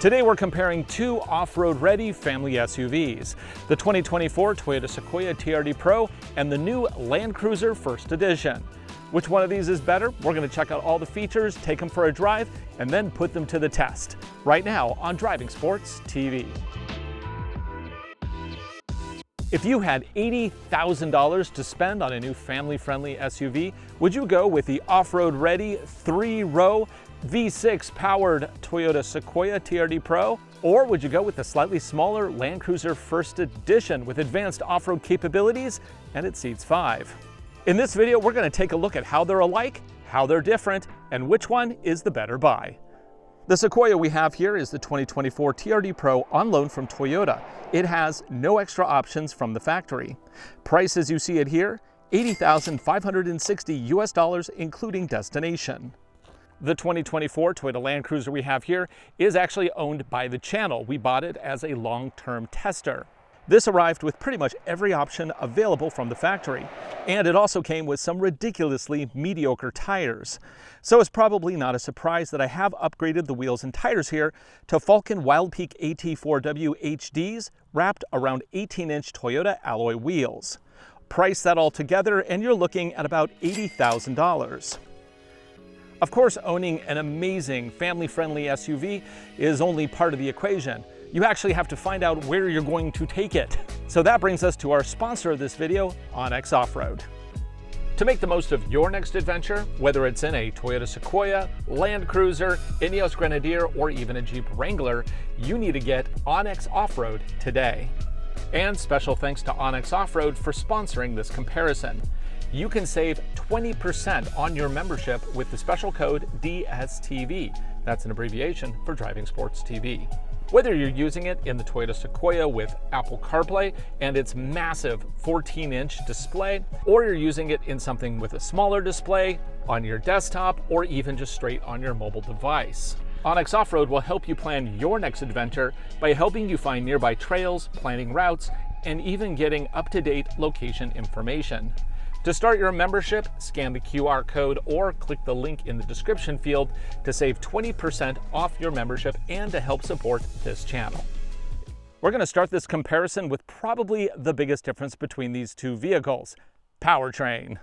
Today we're comparing two off-road ready family SUVs, the 2024 Toyota Sequoia TRD PRO and the new Land Cruiser First Edition. Which one of these is better? We're going to check out all the features, take them for a drive, and then put them to the test. Right now on Driving Sports TV. If you had $80,000 to spend on a new family-friendly SUV, would you go with the off-road ready 3-row V6 powered Toyota Sequoia TRD PRO? Or would you go with the slightly smaller Land Cruiser First Edition with advanced off-road capabilities and it seats 5? In this video, we're going to take a look at how they're alike, how they're different, and which one is the better buy. The Sequoia we have here is the 2024 TRD PRO on loan from Toyota. It has no extra options from the factory. Price as you see it here, $80,560 US, including destination. The 2024 Toyota Land Cruiser we have here is actually owned by the channel. We bought it as a long-term tester. This arrived with pretty much every option available from the factory, and it also came with some ridiculously mediocre tires. So it's probably not a surprise that I have upgraded the wheels and tires here to Falken Wildpeak AT4W HDs wrapped around 18-inch Toyota alloy wheels. Price that all together and you're looking at about $80,000. Of course, owning an amazing family-friendly SUV is only part of the equation. You actually have to find out where you're going to take it. So that brings us to our sponsor of this video, Onyx Off-Road. To make the most of your next adventure, whether it's in a Toyota Sequoia, Land Cruiser, Ineos Grenadier, or even a Jeep Wrangler, you need to get Onyx Off-Road today. And special thanks to Onyx Off-Road for sponsoring this comparison. You can save 20% on your membership with the special code DSTV. That's an abbreviation for Driving Sports TV. Whether you're using it in the Toyota Sequoia with Apple CarPlay and its massive 14-inch display, or you're using it in something with a smaller display, on your desktop, or even just straight on your mobile device. Onyx Off-Road will help you plan your next adventure by helping you find nearby trails, planning routes, and even getting up-to-date location information. To start your membership, scan the QR code or click the link in the description field to save 20% off your membership and to help support this channel. We're going to start this comparison with probably the biggest difference between these two vehicles: powertrain.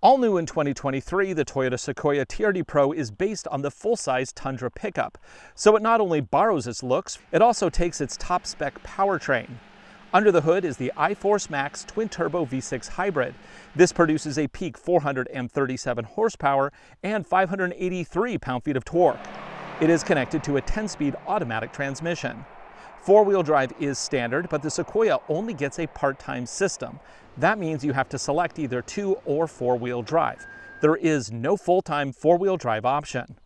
All new in 2023, the Toyota Sequoia TRD PRO is based on the full-size Tundra pickup, so it not only borrows its looks, it also takes its top-spec powertrain. Under the hood is the iForce Max twin-turbo V6 hybrid. This produces a peak 437 horsepower and 583 pound-feet of torque. It is connected to a 10-speed automatic transmission. Four-wheel drive is standard, but the Sequoia only gets a part-time system. That means you have to select either 2- or 4-wheel drive. There is no full-time 4-wheel drive option.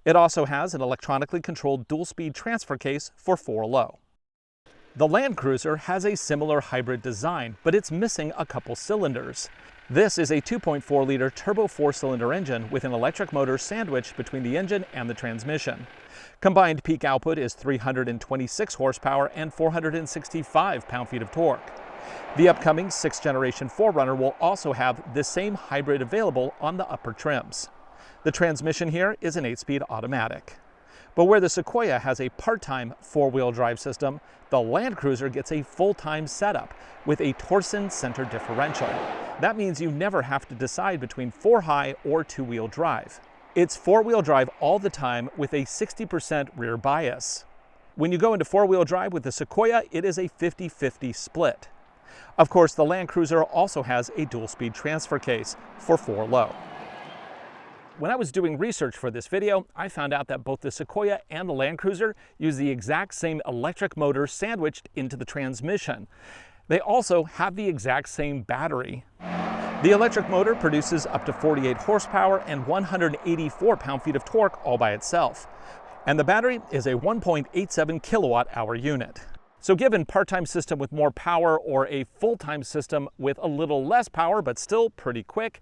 It also has an electronically controlled dual-speed transfer case for 4-low. The Land Cruiser has a similar hybrid design, but it's missing a couple cylinders. This is a 2.4-liter turbo 4-cylinder engine with an electric motor sandwiched between the engine and the transmission. Combined peak output is 326 horsepower and 465 pound-feet of torque. The upcoming 6th generation 4Runner will also have the same hybrid available on the upper trims. The transmission here is an 8-speed automatic. But where the Sequoia has a part-time 4-wheel drive system, the Land Cruiser gets a full-time setup with a Torsen center differential. That means you never have to decide between 4-high or 2-wheel drive. It's 4-wheel drive all the time with a 60% rear bias. When you go into 4-wheel drive with the Sequoia, it is a 50-50 split. Of course, the Land Cruiser also has a dual-speed transfer case for 4-low. When I was doing research for this video, I found out that both the Sequoia and the Land Cruiser use the exact same electric motor sandwiched into the transmission. They also have the exact same battery. The electric motor produces up to 48 horsepower and 184 pound-feet of torque all by itself. And the battery is a 1.87 kilowatt-hour unit. So given part-time system with more power or a full-time system with a little less power but still pretty quick,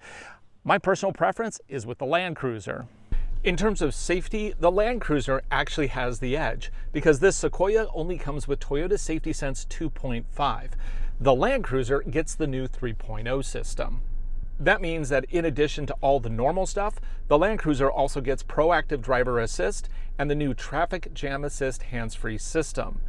my personal preference is with the Land Cruiser. In terms of safety, the Land Cruiser actually has the edge because this Sequoia only comes with Toyota Safety Sense 2.5. The Land Cruiser gets the new 3.0 system. That means that in addition to all the normal stuff, the Land Cruiser also gets proactive driver assist and the new traffic jam assist hands-free system.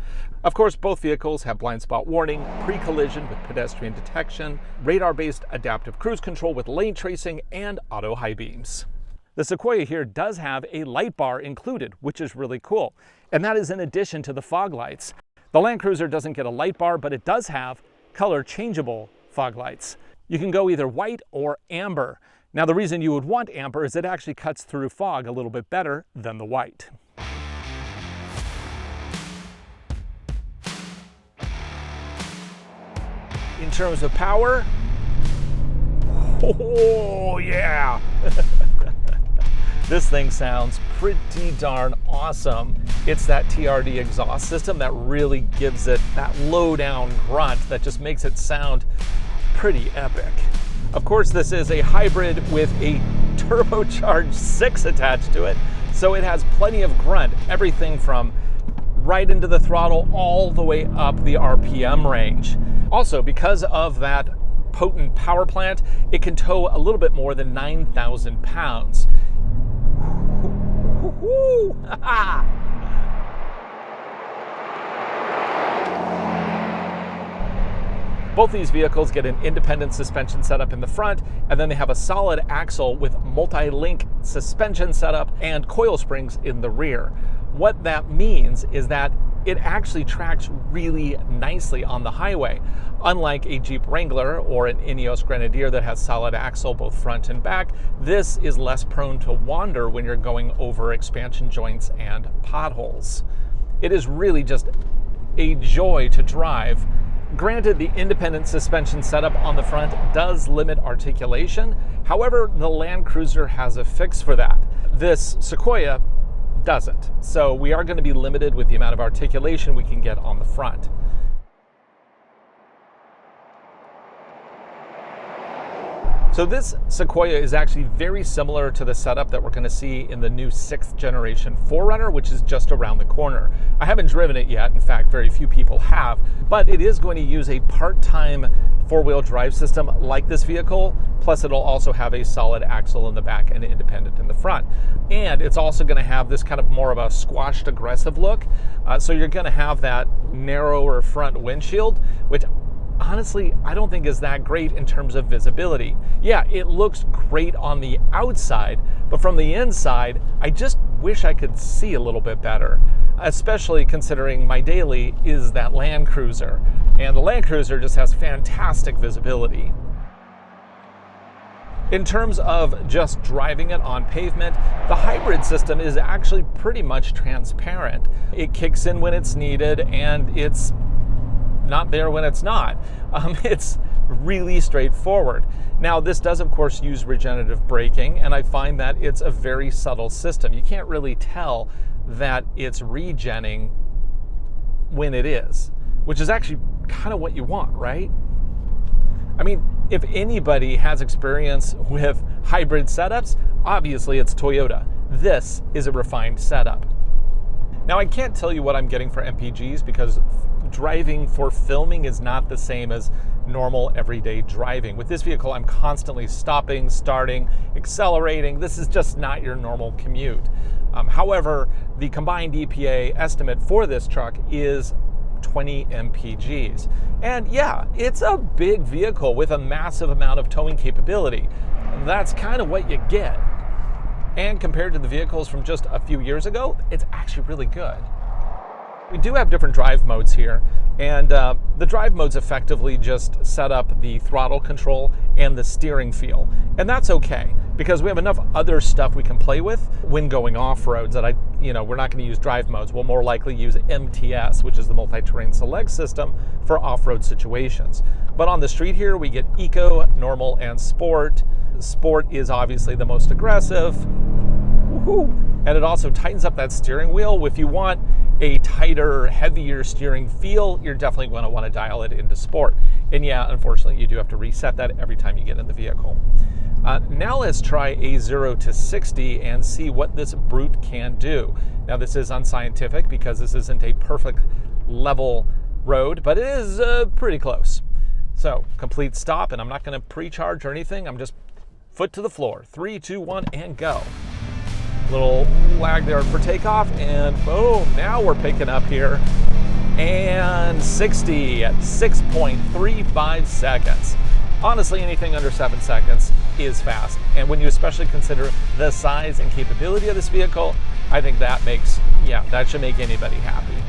Of course, both vehicles have blind spot warning, pre-collision with pedestrian detection, radar-based adaptive cruise control with lane tracing, and auto high beams. The Sequoia here does have a light bar included, which is really cool, and that is in addition to the fog lights. The Land Cruiser doesn't get a light bar, but it does have color changeable fog lights. You can go either white or amber. Now, the reason you would want amber is it actually cuts through fog a little bit better than the white. In terms of power, oh yeah! This thing sounds pretty darn awesome. It's that TRD exhaust system that really gives it that low down grunt that just makes it sound pretty epic. Of course, this is a hybrid with a turbocharged 6 attached to it, so it has plenty of grunt, everything from right into the throttle all the way up the RPM range. Also, because of that potent power plant, it can tow a little bit more than 9,000 pounds. Both these vehicles get an independent suspension setup in the front, and then they have a solid axle with multi-link suspension setup and coil springs in the rear. What that means is that it actually tracks really nicely on the highway. Unlike a Jeep Wrangler or an Ineos Grenadier that has solid axle both front and back, this is less prone to wander when you're going over expansion joints and potholes. It is really just a joy to drive. Granted, the independent suspension setup on the front does limit articulation. However, the Land Cruiser has a fix for that. This Sequoia doesn't. So we are going to be limited with the amount of articulation we can get on the front. So this Sequoia is actually very similar to the setup that we're going to see in the new 6th generation 4Runner, which is just around the corner. I haven't driven it yet. In fact, very few people have, but it is going to use a part-time 4-wheel drive system like this vehicle. Plus, it'll also have a solid axle in the back and independent in the front. And it's also going to have this kind of more of a squashed aggressive look. So you're going to have that narrower front windshield, which honestly, I don't think is that great in terms of visibility. Yeah, it looks great on the outside, but from the inside, I just wish I could see a little bit better, especially considering my daily is that Land Cruiser, and the Land Cruiser just has fantastic visibility. In terms of just driving it on pavement, the hybrid system is actually pretty much transparent. It kicks in when it's needed, and it's not there when it's not. It's really straightforward. Now, this does, of course, use regenerative braking, and I find that it's a very subtle system. You can't really tell that it's regenning when it is, which is actually kind of what you want, right? I mean, if anybody has experience with hybrid setups, obviously it's Toyota. This is a refined setup. Now, I can't tell you what I'm getting for MPGs because driving for filming is not the same as normal everyday driving. With this vehicle, I'm constantly stopping, starting, accelerating. This is just not your normal commute. However, the combined EPA estimate for this truck is 20 MPGs. And yeah, it's a big vehicle with a massive amount of towing capability. That's kind of what you get. And compared to the vehicles from just a few years ago, it's actually really good. We do have different drive modes here, and the drive modes effectively just set up the throttle control and the steering feel. And that's okay, because we have enough other stuff we can play with when going off-roads that we're not going to use drive modes. We'll more likely use MTS, which is the multi-terrain select system for off-road situations. But on the street here, we get Eco, Normal, and Sport. Sport is obviously the most aggressive. Woohoo! And it also tightens up that steering wheel. If you want a tighter, heavier steering feel, you're definitely going to want to dial it into Sport. And yeah, unfortunately, you do have to reset that every time you get in the vehicle. Now let's try a 0 to 60 and see what this brute can do. Now, this is unscientific because this isn't a perfect level road, but it is pretty close. So, complete stop, and I'm not going to pre-charge or anything. I'm just foot to the floor. 3, 2, 1, and go. Little lag there for takeoff, and boom, now we're picking up here. And 60 at 6.35 seconds. Honestly, anything under 7 seconds is fast. And when you especially consider the size and capability of this vehicle, I think that makes, that should make anybody happy.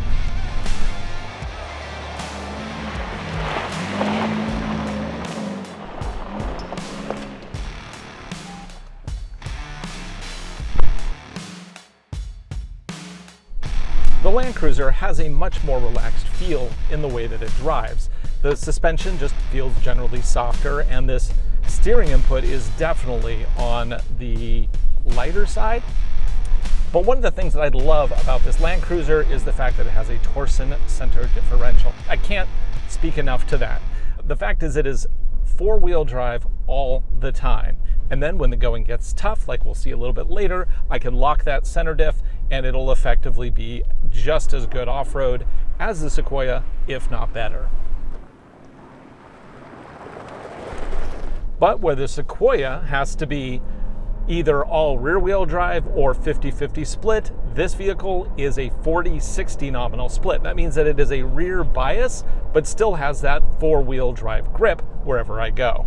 The Land Cruiser has a much more relaxed feel in the way that it drives. The suspension just feels generally softer, and this steering input is definitely on the lighter side. But one of the things that I love about this Land Cruiser is the fact that it has a Torsen center differential. I can't speak enough to that. The fact is, it is four-wheel drive all the time. And then when the going gets tough, like we'll see a little bit later, I can lock that center diff and it'll effectively be just as good off-road as the Sequoia, if not better. But where the Sequoia has to be either all rear-wheel drive or 50-50 split, this vehicle is a 40-60 nominal split. That means that it is a rear bias, but still has that four-wheel drive grip wherever I go.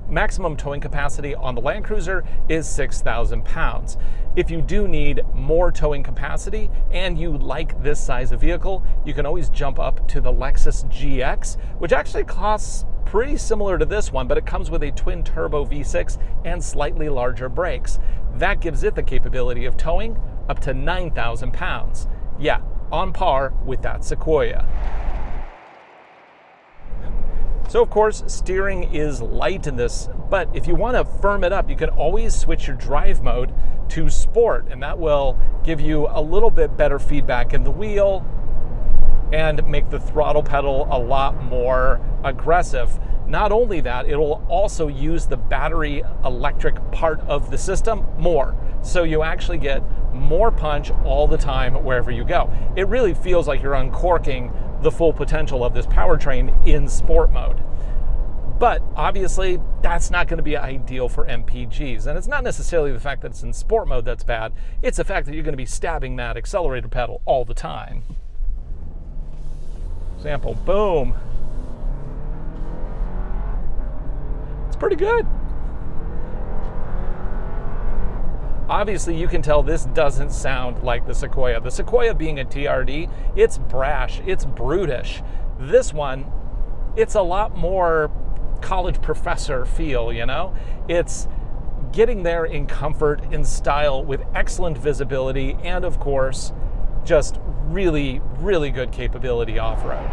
Maximum towing capacity on the Land Cruiser is 6,000 pounds. If you do need more towing capacity and you like this size of vehicle, you can always jump up to the Lexus GX, which actually costs pretty similar to this one, but it comes with a twin turbo V6 and slightly larger brakes. That gives it the capability of towing up to 9,000 pounds. Yeah, on par with that Sequoia. So of course, steering is light in this, but if you want to firm it up, you can always switch your drive mode to sport, and that will give you a little bit better feedback in the wheel and make the throttle pedal a lot more aggressive. Not only that, it will also use the battery electric part of the system more. So you actually get more punch all the time wherever you go. It really feels like you're uncorking the full potential of this powertrain in sport mode. But obviously, that's not going to be ideal for MPGs. And it's not necessarily the fact that it's in sport mode that's bad. It's the fact that you're going to be stabbing that accelerator pedal all the time. Example, boom. It's pretty good. Obviously, you can tell this doesn't sound like the Sequoia. The Sequoia being a TRD, it's brash, it's brutish. This one, it's a lot more college professor feel, you know? It's getting there in comfort, in style, with excellent visibility, and of course, just really, really good capability off-road.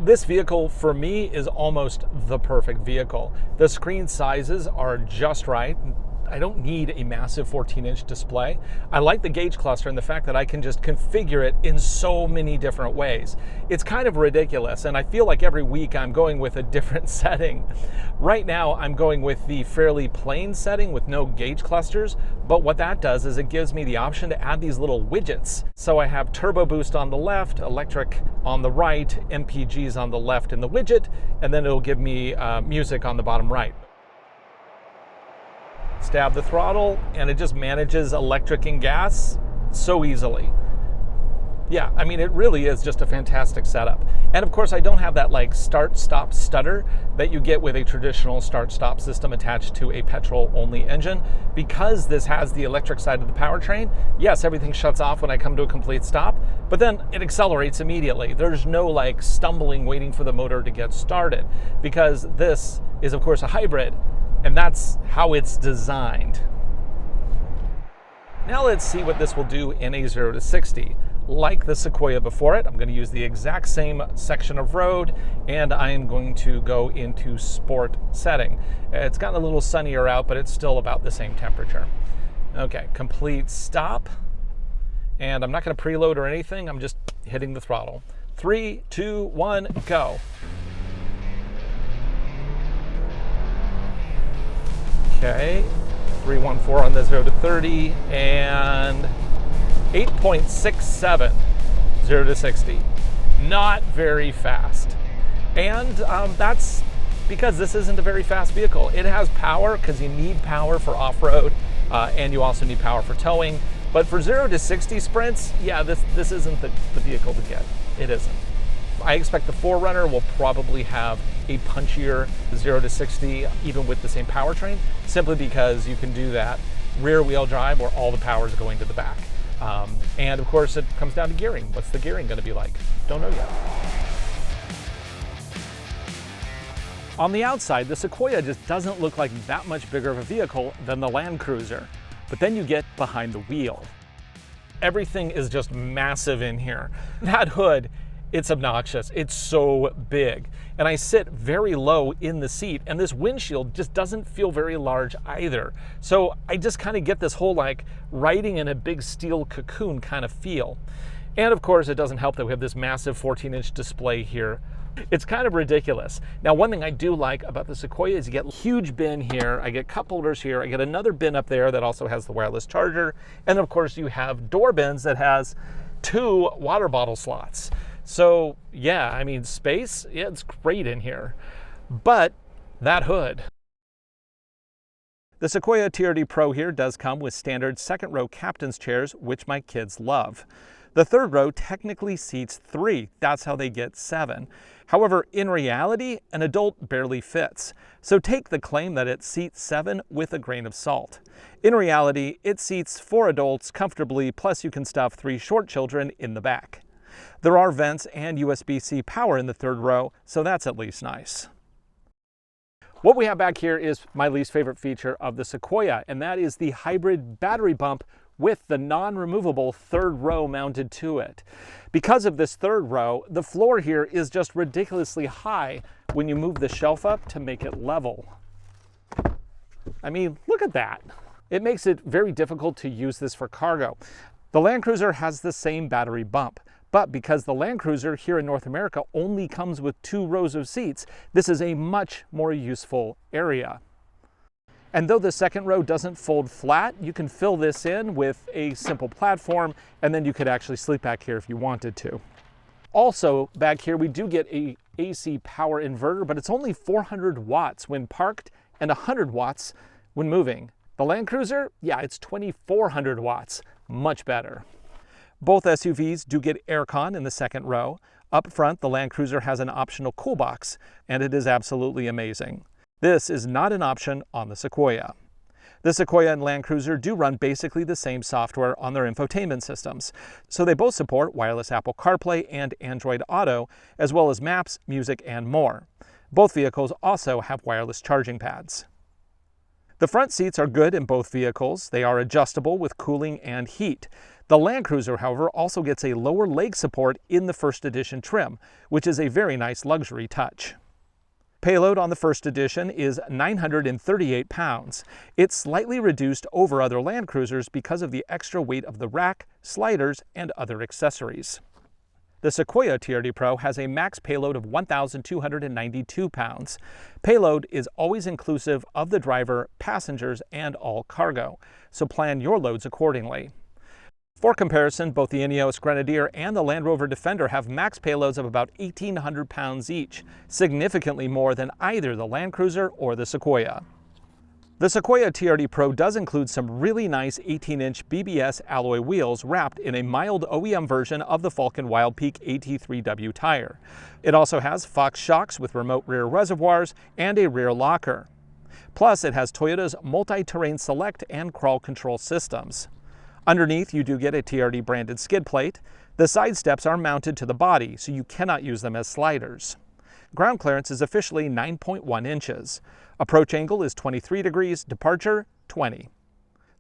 This vehicle, for me, is almost the perfect vehicle. The screen sizes are just right. I don't need a massive 14-inch display. I like the gauge cluster and the fact that I can just configure it in so many different ways. It's kind of ridiculous, and I feel like every week I'm going with a different setting. Right now, I'm going with the fairly plain setting with no gauge clusters, but what that does is it gives me the option to add these little widgets. So I have turbo boost on the left, electric on the right, MPGs on the left in the widget, and then it'll give me music on the bottom right. Stab the throttle, and it just manages electric and gas so easily. Yeah, I mean, it really is just a fantastic setup. And of course, I don't have that like start-stop stutter that you get with a traditional start-stop system attached to a petrol-only engine. Because this has the electric side of the powertrain, yes, everything shuts off when I come to a complete stop, but then it accelerates immediately. There's no like stumbling waiting for the motor to get started, because this is, of course, a hybrid, and that's how it's designed. Now let's see what this will do in a 0 to 60. Like the Sequoia before it, I'm going to use the exact same section of road, and I am going to go into sport setting. It's gotten a little sunnier out, but it's still about the same temperature. Okay, complete stop. And I'm not going to preload or anything. I'm just hitting the throttle. 3, 2, 1, go. Okay, 314 on the 0 to 30, and 8.67, 0 to 60. Not very fast. And that's because this isn't a very fast vehicle. It has power because you need power for off-road, and you also need power for towing. But for 0 to 60 sprints, yeah, this isn't the vehicle to get. It isn't. I expect the 4Runner will probably have a punchier 0 to 60, even with the same powertrain, simply because you can do that rear wheel drive where all the power is going to the back. And of course, it comes down to gearing. What's the gearing going to be like? Don't know yet. On the outside, the Sequoia just doesn't look like that much bigger of a vehicle than the Land Cruiser. But then you get behind the wheel. Everything is just massive in here. That hood, it's obnoxious. It's so big. And I sit very low in the seat, and this windshield just doesn't feel very large either. So I just kind of get this whole like riding in a big steel cocoon kind of feel. And of course, it doesn't help that we have this massive 14-inch display here. It's kind of ridiculous. Now, one thing I do like about the Sequoia is you get a huge bin here, I get cup holders here, I get another bin up there that also has the wireless charger, and of course you have door bins that has 2 water bottle slots. So yeah, I mean, space, yeah, it's great in here. But that hood. The Sequoia TRD Pro here does come with standard second row captain's chairs, which my kids love. The third row technically seats 3. That's how they get 7. However, in reality, an adult barely fits. So take the claim that it seats 7 with a grain of salt. In reality, it seats 4 adults comfortably, plus you can stuff 3 short children in the back. There are vents and USB-C power in the third row, so that's at least nice. What we have back here is my least favorite feature of the Sequoia, and that is the hybrid battery bump with the non-removable third row mounted to it. Because of this third row, the floor here is just ridiculously high when you move the shelf up to make it level. I mean, look at that. It makes it very difficult to use this for cargo. The Land Cruiser has the same battery bump, but because the Land Cruiser here in North America only comes with 2 rows of seats, this is a much more useful area. And though the second row doesn't fold flat, you can fill this in with a simple platform, and then you could actually sleep back here if you wanted to. Also, back here we do get a AC power inverter, but it's only 400 watts when parked and 100 watts when moving. The Land Cruiser, yeah, it's 2400 watts, much better. Both SUVs do get aircon in the second row. Up front, the Land Cruiser has an optional cool box, and it is absolutely amazing. This is not an option on the Sequoia. The Sequoia and Land Cruiser do run basically the same software on their infotainment systems, so they both support wireless Apple CarPlay and Android Auto, as well as maps, music, and more. Both vehicles also have wireless charging pads. The front seats are good in both vehicles. They are adjustable with cooling and heat. The Land Cruiser, however, also gets a lower leg support in the first edition trim, which is a very nice luxury touch. Payload on the first edition is 938 pounds. It's slightly reduced over other Land Cruisers because of the extra weight of the rack, sliders, and other accessories. The Sequoia TRD Pro has a max payload of 1,292 pounds. Payload is always inclusive of the driver, passengers, and all cargo, so plan your loads accordingly. For comparison, both the Ineos Grenadier and the Land Rover Defender have max payloads of about 1,800 pounds each, significantly more than either the Land Cruiser or the Sequoia. The Sequoia TRD Pro does include some really nice 18-inch BBS alloy wheels wrapped in a mild OEM version of the Falken Wildpeak AT3W tire. It also has Fox shocks with remote rear reservoirs and a rear locker. Plus, it has Toyota's multi-terrain select and crawl control systems. Underneath, you do get a TRD branded skid plate. The side steps are mounted to the body, so you cannot use them as sliders. Ground clearance is officially 9.1 inches. Approach angle is 23 degrees, departure 20.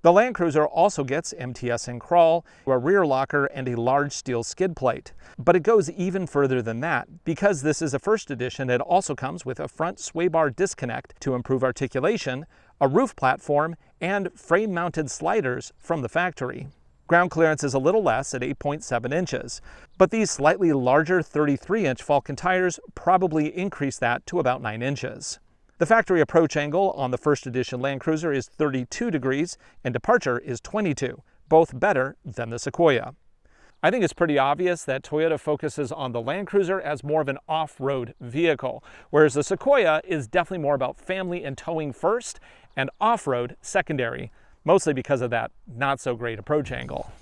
The Land Cruiser also gets MTS and crawl, a rear locker, and a large steel skid plate. But it goes even further than that. Because this is a first edition, it also comes with a front sway bar disconnect to improve articulation, a roof platform, and frame-mounted sliders from the factory. Ground clearance is a little less at 8.7 inches, but these slightly larger 33-inch Falken tires probably increase that to about 9 inches. The factory approach angle on the first edition Land Cruiser is 32 degrees and departure is 22, both better than the Sequoia. I think it's pretty obvious that Toyota focuses on the Land Cruiser as more of an off-road vehicle, whereas the Sequoia is definitely more about family and towing first and off-road secondary, mostly because of that not so great approach angle.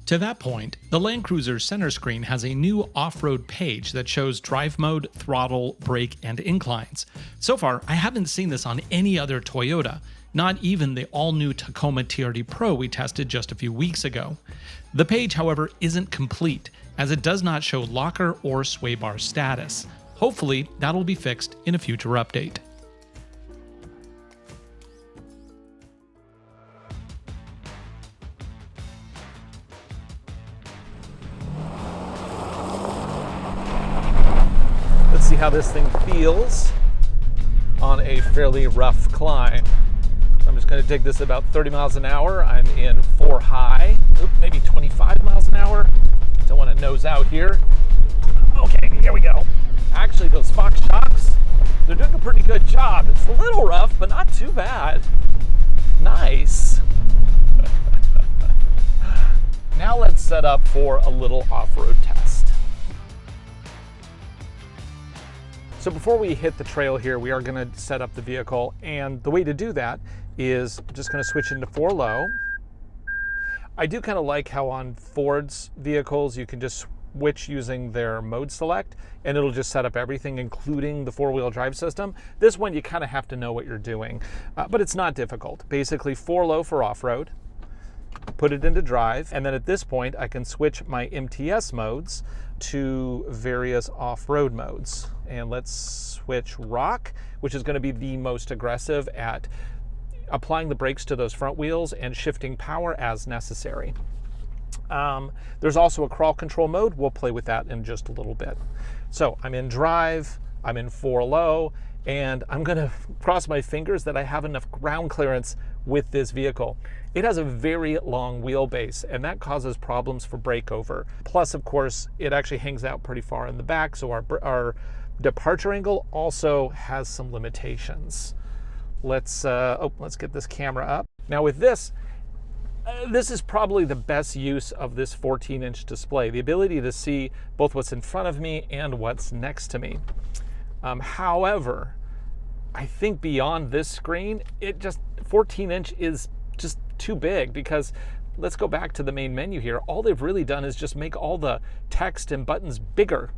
To that point, the Land Cruiser's center screen has a new off-road page that shows drive mode, throttle, brake, and inclines. So far, I haven't seen this on any other Toyota, not even the all-new Tacoma TRD PRO we tested just a few weeks ago. The page, however, isn't complete, as it does not show locker or sway bar status. Hopefully, that'll be fixed in a future update. Let's see how this thing feels on a fairly rough climb. I'm just going to dig this at about 30 miles an hour. I'm in 4 high, maybe 25 miles an hour. Don't want to nose out here. Okay, here we go. Actually, those Fox shocks, they're doing a pretty good job. It's a little rough, but not too bad. Nice. Now let's set up for a little off-road test. So before we hit the trail here, we are going to set up the vehicle, and the way to do that is just going to switch into 4 low. I do kind of like how on Ford's vehicles you can just switch using their mode select, and it'll just set up everything, including the 4-wheel drive system. This one you kind of have to know what you're doing, but it's not difficult. Basically 4 low for off-road, put it into drive, and then at this point I can switch my MTS modes to various off-road modes. And let's switch rock, which is going to be the most aggressive at applying the brakes to those front wheels and shifting power as necessary. There's also a crawl control mode. We'll play with that in just a little bit. So I'm in drive, I'm in 4 low, and I'm going to cross my fingers that I have enough ground clearance with this vehicle. It has a very long wheelbase, and that causes problems for breakover. Plus, of course, it actually hangs out pretty far in the back, so our departure angle also has some limitations. Let's get this camera up. Now with this, this is probably the best use of this 14-inch display, the ability to see both what's in front of me and what's next to me. However, I think beyond this screen, 14-inch is just too big, because let's go back to the main menu here. All they've really done is just make all the text and buttons bigger.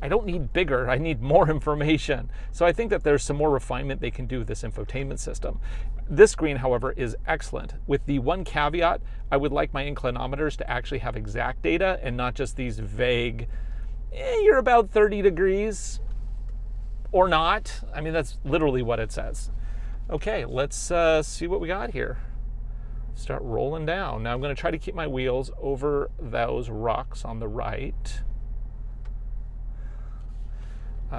I don't need bigger, I need more information. So I think that there's some more refinement they can do with this infotainment system. This screen, however, is excellent. With the one caveat, I would like my inclinometers to actually have exact data and not just these vague, you're about 30 degrees or not. I mean, that's literally what it says. Okay, let's see what we got here. Start rolling down. Now I'm going to try to keep my wheels over those rocks on the right,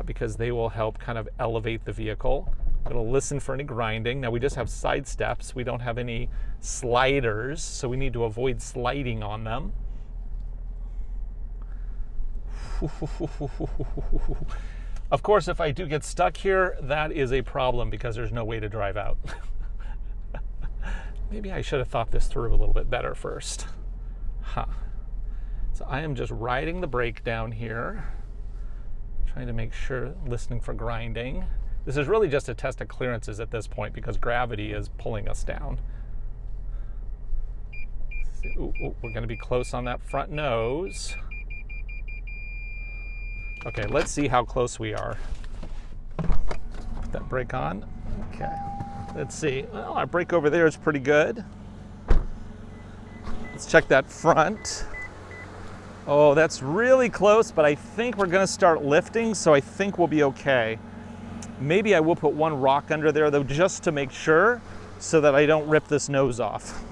because they will help kind of elevate the vehicle. I'm going to listen for any grinding. Now we just have side steps. We don't have any sliders, so we need to avoid sliding on them. Of course, if I do get stuck here, that is a problem because there's no way to drive out. Maybe I should have thought this through a little bit better first. So I am just riding the brake down here, trying to make sure, listening for grinding. This is really just a test of clearances at this point because gravity is pulling us down. Ooh, we're going to be close on that front nose. Okay, let's see how close we are. Put that brake on. Okay, let's see. Well, our brake over there is pretty good. Let's check that front. Oh, that's really close, but I think we're going to start lifting, so I think we'll be okay. Maybe I will put one rock under there, though, just to make sure, so that I don't rip this nose off.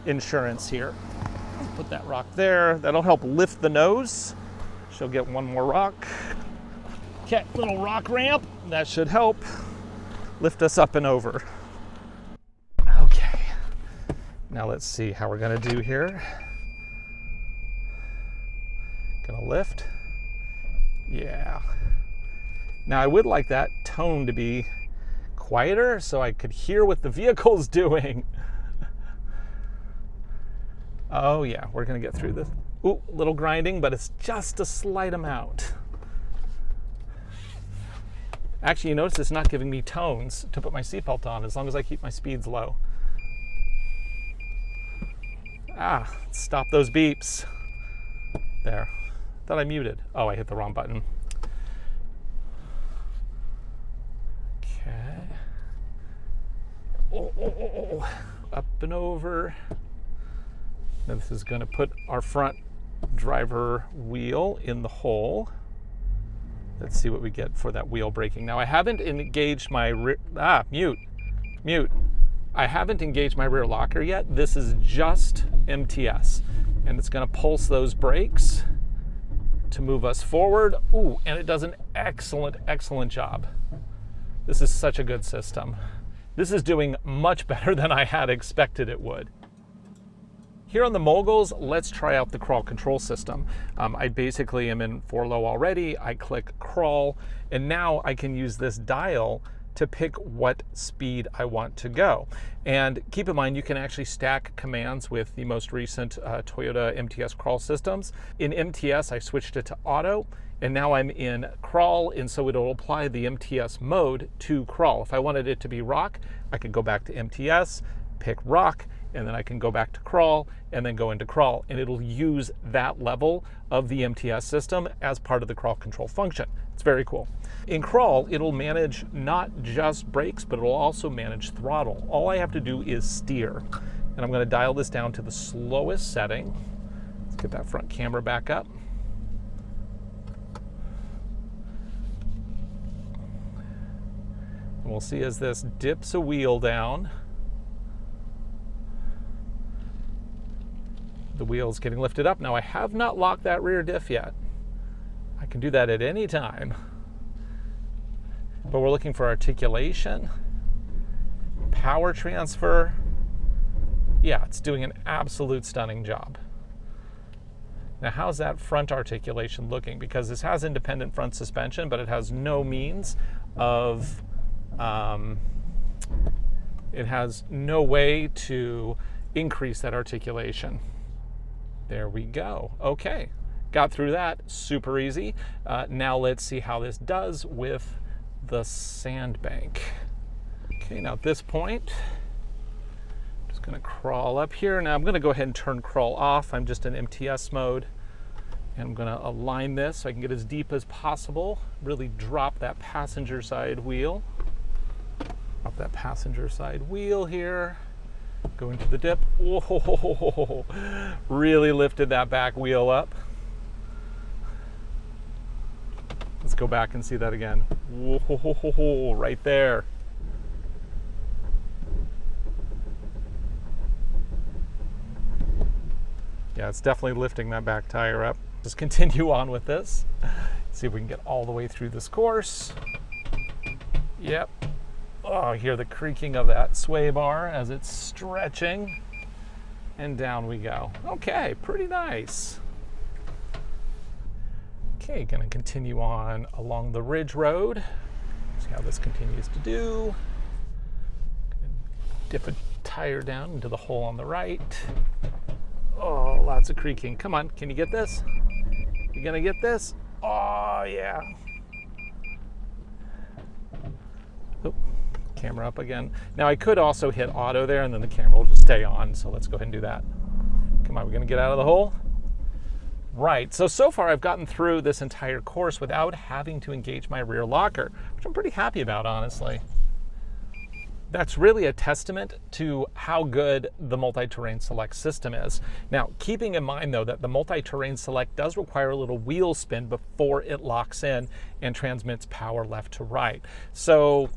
Insurance here. Put that rock there. That'll help lift the nose. She'll get one more rock. Okay, little rock ramp. That should help lift us up and over. Okay. Now let's see how we're going to do here. Gonna lift. Yeah. Now I would like that tone to be quieter so I could hear what the vehicle's doing. Oh yeah, we're gonna get through this. Ooh, a little grinding, but it's just a slight amount. Actually, you notice it's not giving me tones to put my seatbelt on as long as I keep my speeds low. Ah, stop those beeps. There. Thought I muted. Oh, I hit the wrong button. Okay. Oh. Up and over. Now this is going to put our front driver wheel in the hole. Let's see what we get for that wheel braking. Now I haven't engaged my mute. I haven't engaged my rear locker yet. This is just MTS, and it's going to pulse those brakes to move us forward. Ooh, and it does an excellent job. This is such a good system. This is doing much better than I had expected it would. Here on the Moguls, let's try out the crawl control system. I basically am in 4-low already. I click crawl, and now I can use this dial to pick what speed I want to go. And keep in mind, you can actually stack commands with the most recent Toyota MTS crawl systems. In MTS, I switched it to auto, and now I'm in crawl, and so it'll apply the MTS mode to crawl. If I wanted it to be rock, I could go back to MTS, pick rock, and then I can go back to crawl and then go into crawl, and it'll use that level of the MTS system as part of the crawl control function. It's very cool. In crawl, it'll manage not just brakes, but it'll also manage throttle. All I have to do is steer, and I'm going to dial this down to the slowest setting. Let's get that front camera back up. And we'll see as this dips a wheel down, the wheel's getting lifted up. Now I have not locked that rear diff yet. I can do that at any time. But we're looking for articulation, power transfer. Yeah, it's doing an absolute stunning job. Now how's that front articulation looking? Because this has independent front suspension, but it has no means of, it has no way to increase that articulation. There we go. Okay, got through that, super easy. Now let's see how this does with the sandbank. Okay, now at this point, I'm just gonna crawl up here. Now I'm gonna go ahead and turn crawl off. I'm just in MTS mode. And I'm gonna align this so I can get as deep as possible. Really drop that passenger side wheel. Drop that passenger side wheel here. Go into the dip. Whoa, really lifted that back wheel up. Let's go back and see that again. Whoa, right there. Yeah, it's definitely lifting that back tire up. Just continue on with this. See if we can get all the way through this course. Yep. Oh, I hear the creaking of that sway bar as it's stretching. And down we go. Okay, pretty nice. Okay, gonna continue on along the ridge road. See how this continues to do. Gonna dip a tire down into the hole on the right. Oh, lots of creaking. Come on, can you get this? You gonna get this? Oh, yeah. Oh, camera up again. Now I could also hit auto there and then the camera will just stay on, so let's go ahead and do that. Come on, we're gonna get out of the hole? Right, so far I've gotten through this entire course without having to engage my rear locker, which I'm pretty happy about, honestly. That's really a testament to how good the multi-terrain select system is. Now, keeping in mind though that the multi-terrain select does require a little wheel spin before it locks in and transmits power left to right. So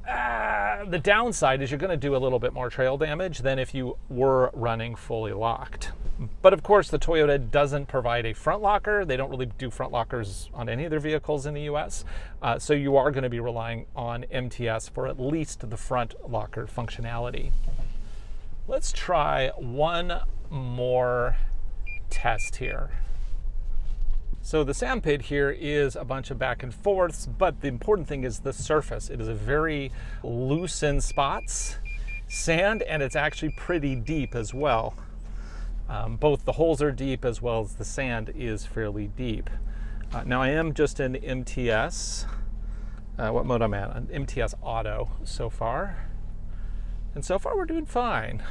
the downside is you're going to do a little bit more trail damage than if you were running fully locked. But of course, the Toyota doesn't provide a front locker. They don't really do front lockers on any of their vehicles in the US. So you are going to be relying on MTS for at least the front locker functionality. Let's try one more test here. So the sand pit here is a bunch of back and forths, but the important thing is the surface. It is a very loose in spots sand, and it's actually pretty deep as well. Both the holes are deep as well as the sand is fairly deep. Now I am just in MTS. What mode I'm at? On MTS Auto so far. And so far we're doing fine.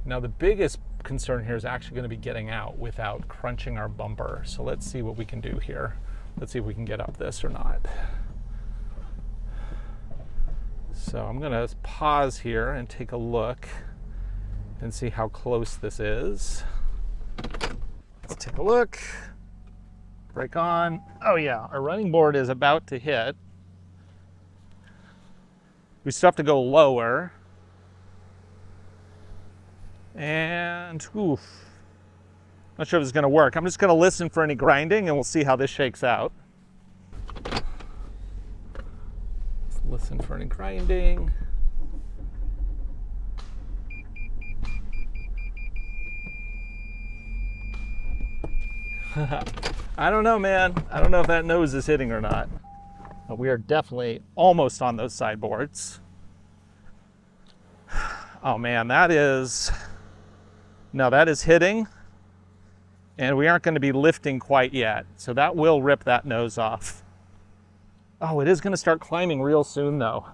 Now the biggest concern here is actually going to be getting out without crunching our bumper. So let's see what we can do here. Let's see if we can get up this or not. So I'm going to pause here and take a look and see how close this is. Let's take a look. Brake on. Oh yeah, our running board is about to hit. We still have to go lower. And oof. Not sure if it's going to work. I'm just going to listen for any grinding and we'll see how this shakes out. Let's listen for any grinding. I don't know, man. I don't know if that nose is hitting or not. But we are definitely almost on those sideboards. Oh man, that is hitting. And we aren't going to be lifting quite yet. So that will rip that nose off. Oh, it is going to start climbing real soon though.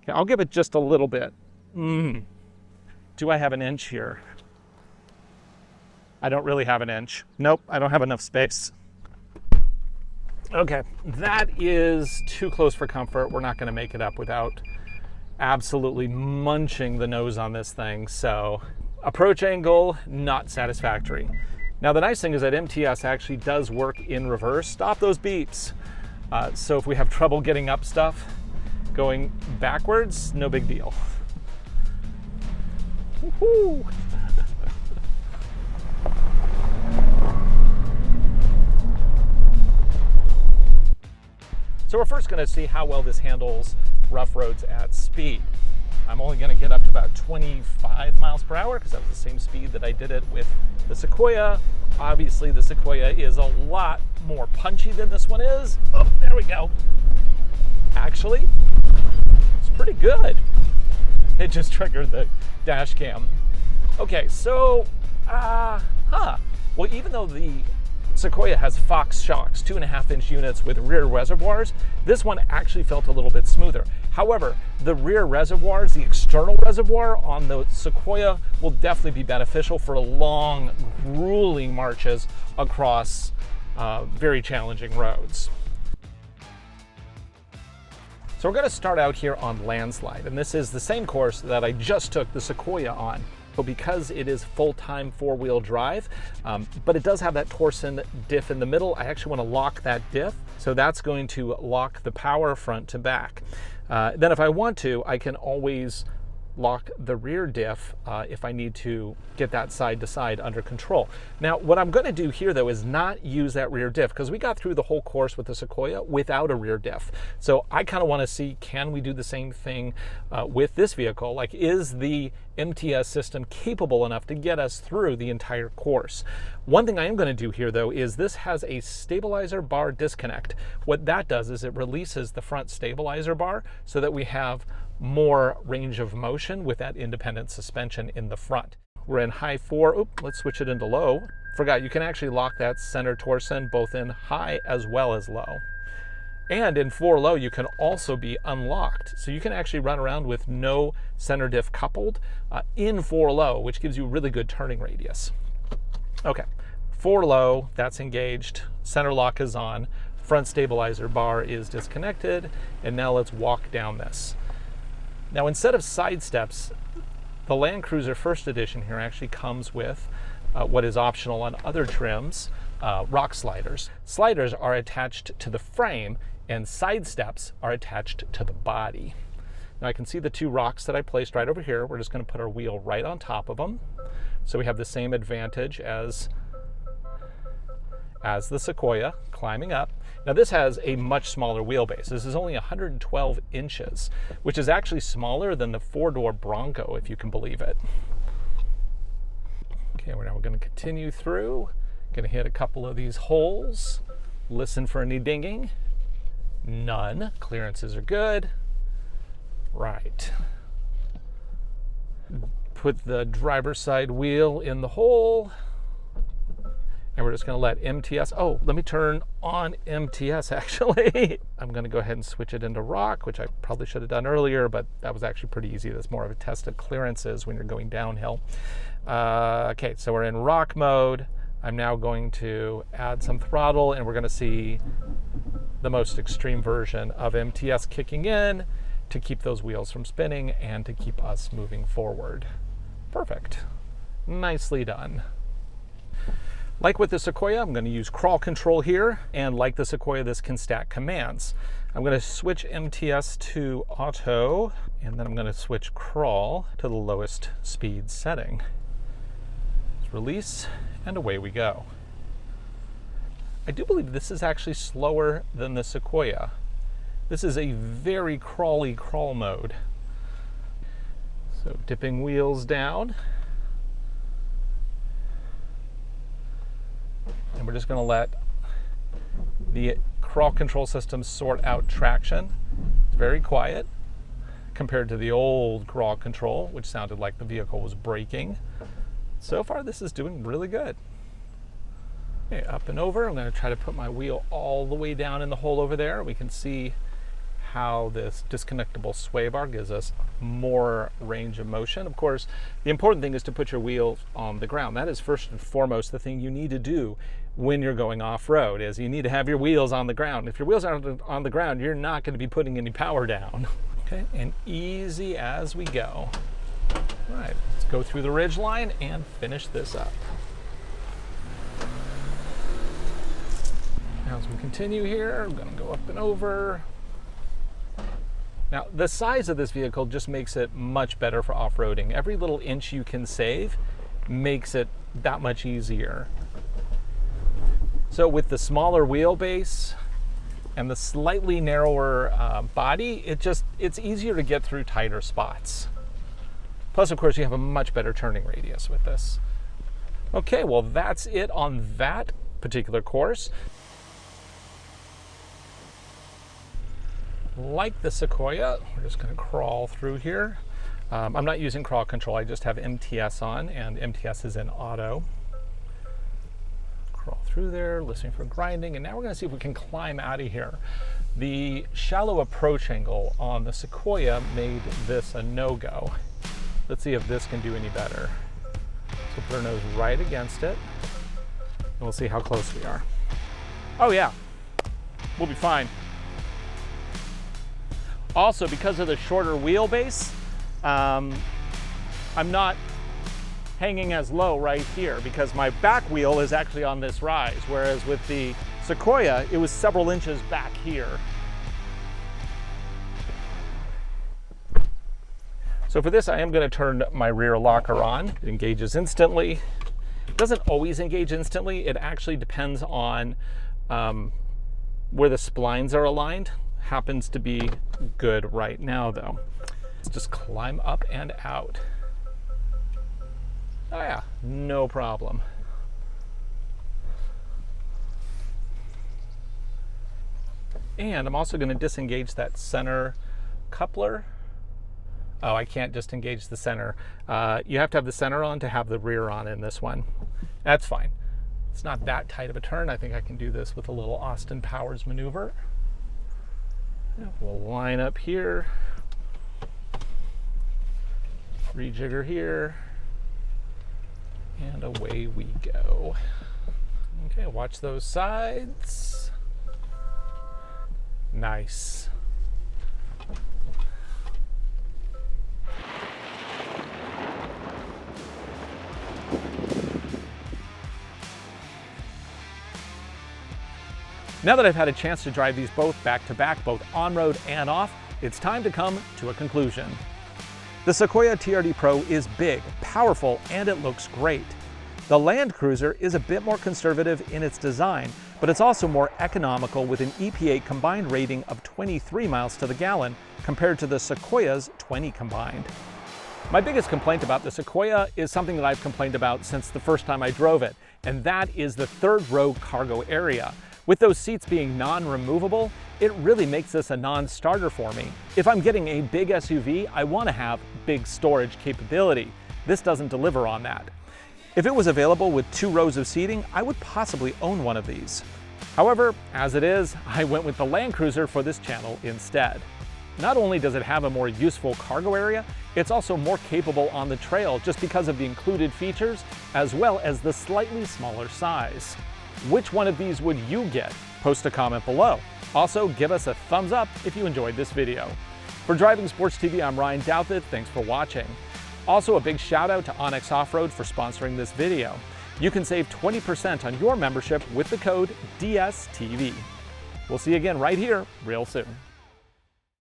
Okay, I'll give it just a little bit. Do I have an inch here? I don't really have an inch. Nope, I don't have enough space. Okay, that is too close for comfort. We're not going to make it up without absolutely munching the nose on this thing. So approach angle, not satisfactory. Now the nice thing is that MTS actually does work in reverse. Stop those beeps. So if we have trouble getting up stuff, going backwards, no big deal. Woohoo! So we're first going to see how well this handles rough roads at speed. I'm only going to get up to about 25 miles per hour because that was the same speed that I did it with the Sequoia. Obviously the Sequoia is a lot more punchy than this one is. Oh, there we go. Actually, it's pretty good. It just triggered the dash cam. Okay, so, well, even though the Sequoia has Fox shocks, 2.5-inch units with rear reservoirs, this one actually felt a little bit smoother. However, the rear reservoirs, the external reservoir on the Sequoia will definitely be beneficial for long, grueling marches across very challenging roads. So we're going to start out here on Landslide, and this is the same course that I just took the Sequoia on. But because it is full-time four-wheel drive, but it does have that torsion diff in the middle, I actually want to lock that diff. So that's going to lock the power front to back. Then if I want to, I can always lock the rear diff if I need to get that side to side under control. Now, what I'm going to do here though is not use that rear diff because we got through the whole course with the Sequoia without a rear diff. So I kind of want to see, can we do the same thing with this vehicle? Like, is the MTS system capable enough to get us through the entire course? One thing I am going to do here though is this has a stabilizer bar disconnect. What that does is it releases the front stabilizer bar so that we have more range of motion with that independent suspension in the front. We're in high 4. Oop, let's switch it into low. Forgot, you can actually lock that center torsion both in high as well as low. And in 4 low, you can also be unlocked. So you can actually run around with no center diff coupled in 4 low, which gives you really good turning radius. Okay, 4 low, that's engaged. Center lock is on. Front stabilizer bar is disconnected. And now let's walk down this. Now, instead of side steps, the Land Cruiser First Edition here actually comes with what is optional on other trims, rock sliders. Sliders are attached to the frame and side steps are attached to the body. Now I can see the 2 rocks that I placed right over here. We're just going to put our wheel right on top of them. So we have the same advantage as the Sequoia climbing up. Now this has a much smaller wheelbase. This is only 112 inches, which is actually smaller than the 4-door Bronco, if you can believe it. Okay, we're now going to continue through. Going to hit a couple of these holes. Listen for any dinging. None. Clearances are good. Right. put the driver's side wheel in the hole. And we're just going to let MTS, oh, let me turn on MTS actually. I'm going to go ahead and switch it into rock, which I probably should have done earlier, but that was actually pretty easy. That's more of a test of clearances when you're going downhill. Okay, so we're in rock mode. I'm now going to add some throttle, and we're going to see the most extreme version of MTS kicking in to keep those wheels from spinning and to keep us moving forward. Perfect. Nicely done. Like with the Sequoia, I'm going to use crawl control here, and like the Sequoia, this can stack commands. I'm going to switch MTS to auto, and then I'm going to switch crawl to the lowest speed setting. Let's release, and away we go. I do believe this is actually slower than the Sequoia. This is a very crawly crawl mode. So dipping wheels down. And we're just going to let the crawl control system sort out traction. It's very quiet compared to the old crawl control, which sounded like the vehicle was braking. So far, this is doing really good. Okay, up and over. I'm going to try to put my wheel all the way down in the hole over there. We can see how this disconnectable sway bar gives us more range of motion. Of course, the important thing is to put your wheels on the ground. That is first and foremost the thing you need to do when you're going off-road, is you need to have your wheels on the ground. If your wheels aren't on the ground, you're not going to be putting any power down. Okay, and easy as we go. All right, let's go through the ridge line and finish this up. Now as we continue here, I'm going to go up and over. Now, the size of this vehicle just makes it much better for off-roading. Every little inch you can save makes it that much easier. So with the smaller wheelbase and the slightly narrower body, it's easier to get through tighter spots. Plus, of course, you have a much better turning radius with this. Okay, well, that's it on that particular course. Like the Sequoia, we're just going to crawl through here. I'm not using crawl control, I just have MTS on, and MTS is in auto. Crawl through there, listening for grinding, and now we're going to see if we can climb out of here. The shallow approach angle on the Sequoia made this a no-go. Let's see if this can do any better. So put our nose right against it, and we'll see how close we are. Oh yeah, we'll be fine. Also, because of the shorter wheelbase, I'm not hanging as low right here because my back wheel is actually on this rise, whereas with the Sequoia, it was several inches back here. So for this, I am going to turn my rear locker on. It engages instantly. It doesn't always engage instantly. It actually depends on where the splines are aligned. Happens to be good right now though. Let's just climb up and out. Oh yeah, no problem. And I'm also going to disengage that center coupler. Oh, I can't just engage the center. You have to have the center on to have the rear on in this one. That's fine. It's not that tight of a turn. I think I can do this with a little Austin Powers maneuver. We'll line up here, rejigger here, and away we go. Okay, watch those sides. Nice. Now that I've had a chance to drive these both back-to-back, both on-road and off, it's time to come to a conclusion. The Sequoia TRD Pro is big, powerful, and it looks great. The Land Cruiser is a bit more conservative in its design, but it's also more economical with an EPA combined rating of 23 miles to the gallon compared to the Sequoia's 20 combined. My biggest complaint about the Sequoia is something that I've complained about since the first time I drove it, and that is the third row cargo area. With those seats being non-removable, it really makes this a non-starter for me. If I'm getting a big SUV, I want to have big storage capability. This doesn't deliver on that. If it was available with 2 rows of seating, I would possibly own one of these. However, as it is, I went with the Land Cruiser for this channel instead. Not only does it have a more useful cargo area, it's also more capable on the trail just because of the included features, as well as the slightly smaller size. Which one of these would you get? Post a comment below. Also, give us a thumbs up if you enjoyed this video. For Driving Sports TV, I'm Ryan Douthit. Thanks for watching. Also, a big shout out to Onyx Off-Road for sponsoring this video. You can save 20% on your membership with the code DSTV. We'll see you again right here real soon.